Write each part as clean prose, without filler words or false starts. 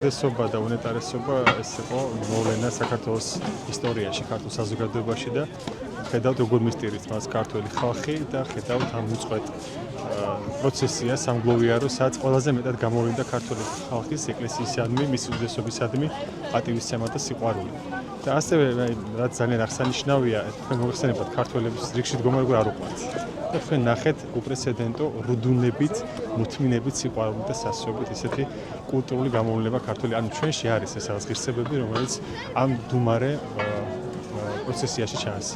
ესობა და უნეტარესობა ეს იყო მოვლენა საქართველოს ისტორიაში, ქართულ საზოგადოებაში და ხედავთ როგორ მისტირით მას ქართველი ხალხი და ხედავთ ამ უწყვეტ პროცესია სამგლოვიარო, სადაც ყველაზე მეტად გამოვლინდა ქართული ხალხის ეკლესიისადმი, მის უდესობისადმი პატივისცემა და სიყვარული. და ასევე რაც ძალიან აღსანიშნავია, თქვენ მოგეხსენებათ ქართველების რიგში დგომა როგორ არ უყვართ. და თქვენ ნახეთ უპრეცედენტო რუდუნებით, მოთმინებით, სიყვარულით და სასწაობით ისეთი კულტურული გამოვლენა ქართული, ანუ ჩვენში არის ეს რაღაც ღირსებები, რომელიც ამ დუმარე პროცესიაში ჩანს.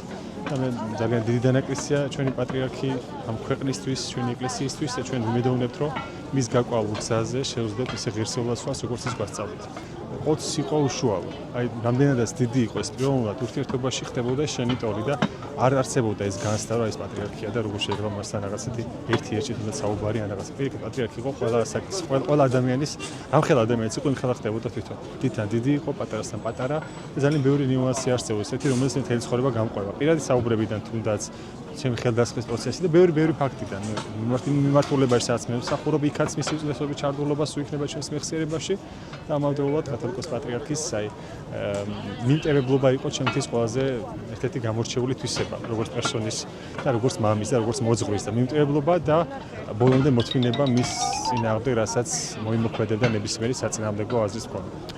და მე ძალიან დიდი დანაკლისია ჩვენი პატრიარქი ამ ქვეყნისთვის, ჩვენი ეკლესიისთვის და ჩვენ ვიმედოვნებთ, რომ მის გაყვავულ გზაზე შევძლებ ისე ღირსეულობას, როგორც ის გვასწავლეთ. ოც იყო უშუალო. აი, რამდენადაც დიდი იყო ეს პიროვნულად ურთიერთობაში ხდებოდა შენი ტოლი და არ არსებობდა ეს განცდა, რომ ეს პატრიარქია და როგორ შეიძლება მასთან რაღაცეთი ერთი-ერთი თუნდაც საუბარი ან რაღაცა. პირიქით პატრიარქი იყო ყველა ადამიანის, ამხელა ადამიანის იყო იმხელა ხდებოდა თვითონ. დიდთან დიდი იყო, პატარასთან პატარა და ძალიან ბევრი ნიუანსი არსებობს, ესეთი რომელიც მთელი ცხოვრება გამყვება. პირადი საუბრებიდან თუნდაც ჩემი ხელდასხმის პროცესი და ბევრი ფაქტიდან მიმართულებაში სადაც მე ვსახურობ, იქაც მისი უწესრიგობის ჩარდულობა სულ იქნება ჩვენს მეხსიერებაში და ამავდროულად კათოლიკოს პატრიარქის მიმტევებლობა იყო ჩემთვის ყველაზე ერთ-ერთი გამორჩეული თვისება, როგორც პერსონის და როგორც მამის და როგორც მოძღვრის და მიმტევებლობა და ბოლომდე მოთმინება მის წინააღმდეგ, რასაც მოიმოქმედებდა ნებისმიერი საწინააღმდეგო აზრის მქონე.